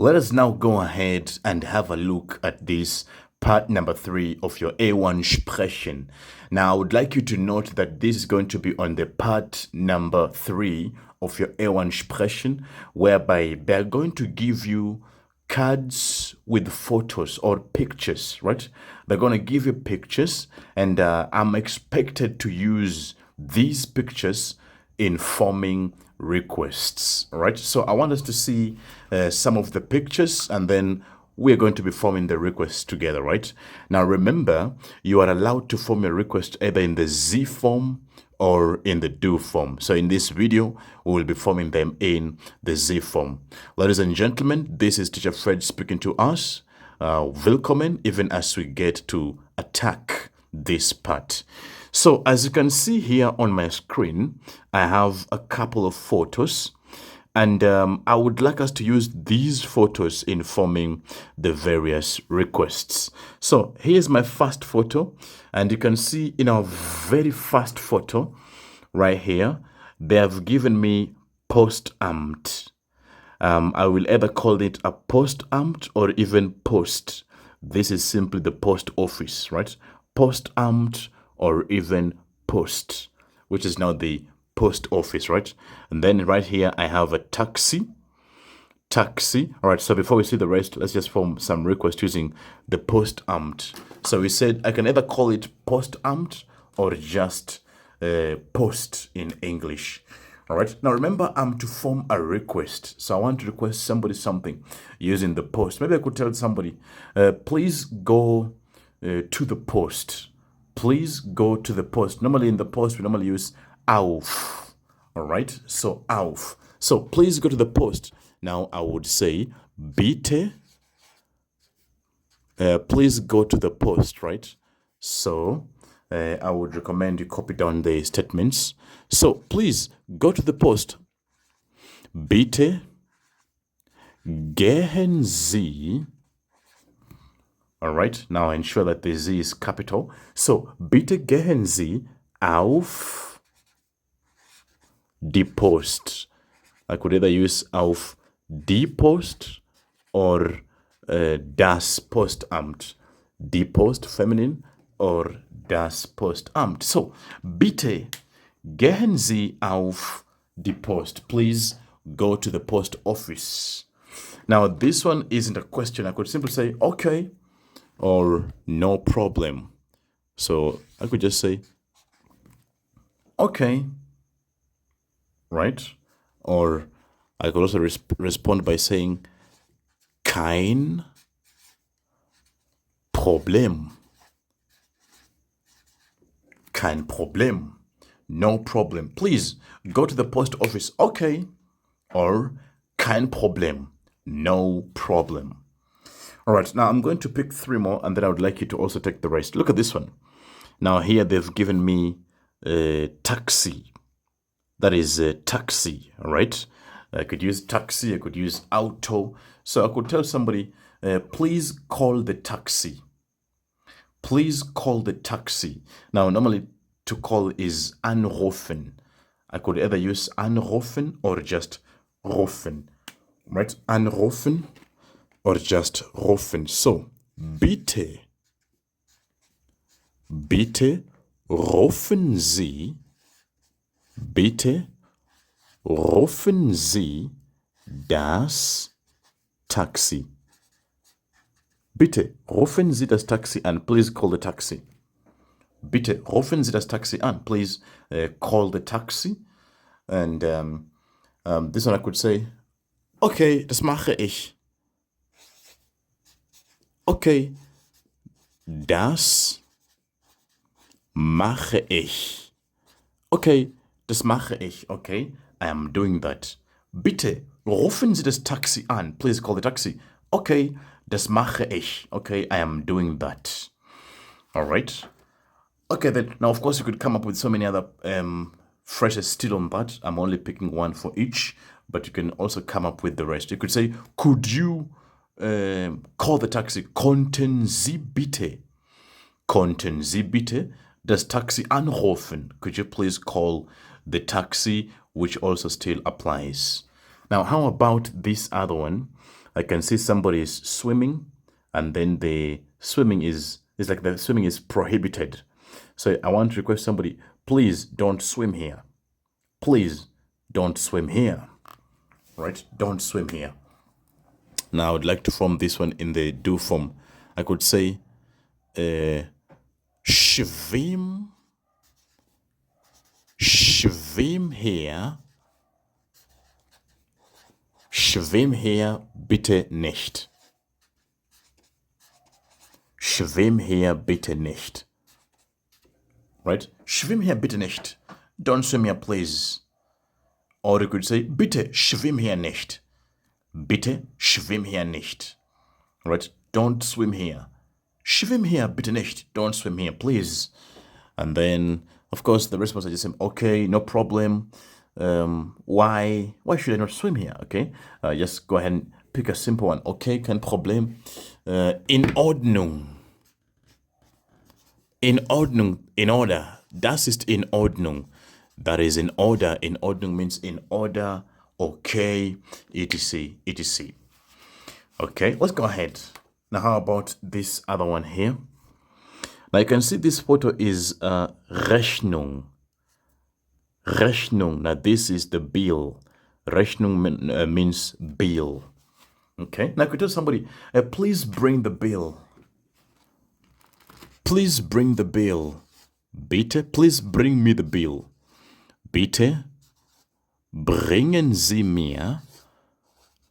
Let us now go ahead and have a look at this part number 3 of your A1 Sprechen. Now, I would like you to note that this is going to be on the part number 3 of your A1 Sprechen, whereby they're going to give you cards with photos or pictures, right? They're going to give you pictures, and I'm expected to use these pictures in forming requests, right? So I want us to see some of the pictures, and then we're going to be forming the requests together, right? Now remember, you are allowed to form a request either in the Z form or in the do form. So in this video, we will be forming them in the Z form. Ladies and gentlemen, this is Teacher Fred speaking to us. Willkommen, even as we get to attack this part. So as you can see here on my screen, I have a couple of photos, and I would like us to use these photos in forming the various requests. So here's my first photo, and you can see in our very first photo right here, they have given me Postamt. I will either call it a Postamt or even post. This is simply the post office, right? Postamt or even post, which is now the post office, right? And then right here, I have a taxi. All right, so before we see the rest, let's just form some requests using the Postamt. So we said I can either call it Postamt or just post in English. All right, now remember, I'm to form a request. So I want to request somebody something using the post. Maybe I could tell somebody, please go to the post. Please go to the post. Normally in the post, we normally use auf. All right, so auf. So please go to the post. Now I would say bitte. Please go to the post, right? So I would recommend you copy down the statements. So please go to the post. Bitte gehen Sie. All right, now ensure that the Z is capital. So, bitte gehen Sie auf die Post. I could either use auf die Post or das Postamt. Die Post, feminine, or das Postamt. So, bitte gehen Sie auf die Post. Please go to the post office. Now, this one isn't a question. I could simply say, okay, or no problem. So I could just say, okay, right? Or I could also respond by saying, kein Problem. Kein Problem. No problem. Please go to the post office. Okay. Or kein Problem. No problem. All right, now I'm going to pick 3 more, and then I would like you to also take the rest. Look at this one. Now here they've given me a taxi. That is a taxi, all right? I could use taxi, I could use auto. So I could tell somebody, please call the taxi. Please call the taxi. Now, normally to call is anrufen. I could either use anrufen or just rufen, right? Anrufen or just rufen. So, bitte rufen Sie, bitte rufen Sie das Taxi. Bitte rufen Sie das Taxi an. Please call the taxi. Bitte rufen Sie das Taxi an. Please call the taxi. And this one I could say, okay, das mache ich. Okay, das mache ich. Okay, das mache ich. Okay, I am doing that. Bitte rufen Sie das Taxi an. Please call the taxi. Okay, das mache ich. Okay, I am doing that. All right. Okay, then now of course you could come up with so many other phrases still on that. I'm only picking one for each, but you can also come up with the rest. You could say, could you call the taxi? Konnten Sie bitte das Taxi anrufen? Could you please call the taxi, which also still applies. Now, how about this other one? I can see somebody is swimming, and then the swimming is like the swimming is prohibited. So I want to request somebody, please don't swim here. Please don't swim here. Right? Don't swim here. Now I would like to form this one in the do form. I could say schwim hier. Schwimm hier bitte nicht. Schwimm hier bitte nicht. Right? Schwimm hier bitte nicht. Don't swim here, please. Or you could say, bitte schwimm hier nicht. Bitte schwimm hier nicht. Right? Don't swim here. Schwimm hier bitte nicht. Don't swim here, please. And then, of course, the response is just saying, okay, no problem. Why should I not swim here? Okay, just go ahead and pick a simple one. Okay, kein Problem. In Ordnung. In Ordnung, in order. Das ist in Ordnung. That is in order. In Ordnung means in order, okay, etc, etc. Okay, let's go ahead. Now, how about this other one here? Now, you can see this photo is Rechnung. Rechnung. Now, this is the bill. Rechnung means bill. Okay, now I could tell somebody, please bring the bill. Please bring the bill. Bitte, please bring me the bill. Bitte, bringen Sie mir.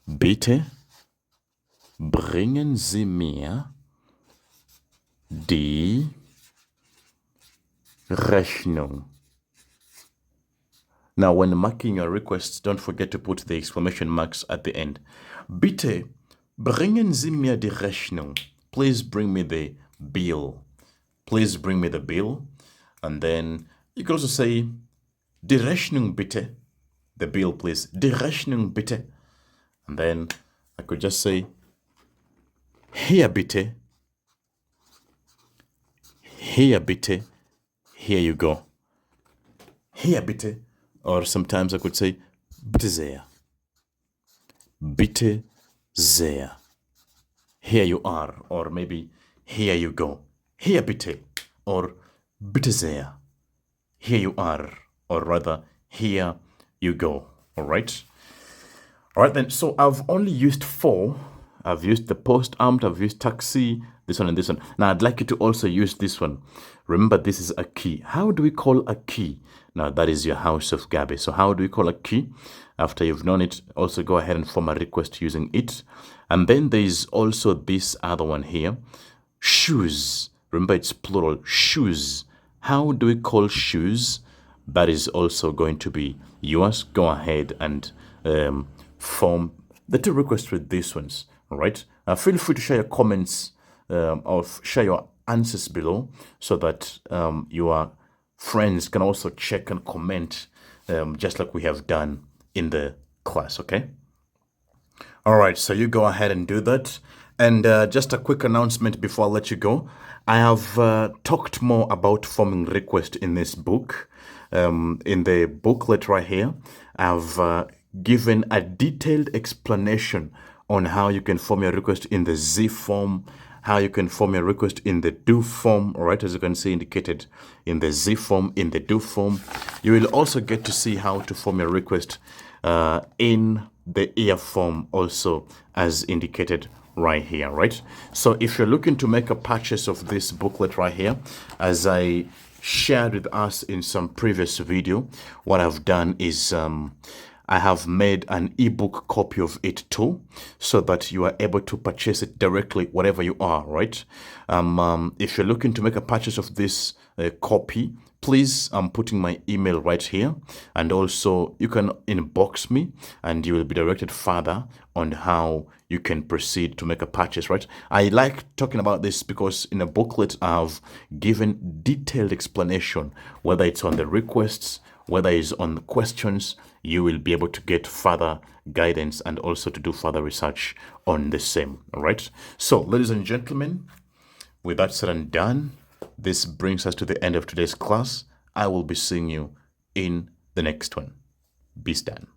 Bitte, bringen Sie mir die Rechnung. Now, when marking your requests, don't forget to put the exclamation marks at the end. Bitte, bringen Sie mir die Rechnung. Please bring me the bill. Please bring me the bill. And then you can also say, die Rechnung bitte. The bill, please. Die Rechnung bitte. And then I could just say, hier bitte. Hier bitte. Here you go. Hier bitte. Or sometimes I could say, bitte sehr. Bitte sehr. Here you are. Or maybe, here you go. Hier bitte. Or bitte sehr. Here you are. Or rather, here you go. All right? All right then. So I've only used 4. I've used the post-amt, I've used taxi, this one and this one. Now I'd like you to also use this one. Remember, this is a key. How do we call a key? Now that is your house of Gabi. So how do we call a key? After you've known it, also go ahead and form a request using it. And then there is also this other one here. Shoes. Remember, it's plural. Shoes. How do we call shoes? That is also going to be yours. Go ahead and form the 2 requests with these ones. All right. Feel free to share your comments or share your answers below so that your friends can also check and comment just like we have done in the class. Okay. All right. So you go ahead and do that. And just a quick announcement before I let you go. I have talked more about forming request in this book. In the booklet right here, I've given a detailed explanation on how you can form your request in the Z form, how you can form your request in the do form, all right, as you can see indicated in the Z form, in the do form. You will also get to see how to form your request in the ear form also as indicated right here, right? So if you're looking to make a purchase of this booklet right here, as I shared with us in some previous video, what I've done is I have made an ebook copy of it too, so that you are able to purchase it directly wherever you are, right? If you're looking to make a purchase of this copy, please, I'm putting my email right here, and also you can inbox me and you will be directed further on how you can proceed to make a purchase, right? I like talking about this because in a booklet I've given detailed explanation, whether it's on the requests, whether it's on the questions. You will be able to get further guidance and also to do further research on the same, all right? So, ladies and gentlemen, with that said and done, this brings us to the end of today's class. I will be seeing you in the next one. Bis dann.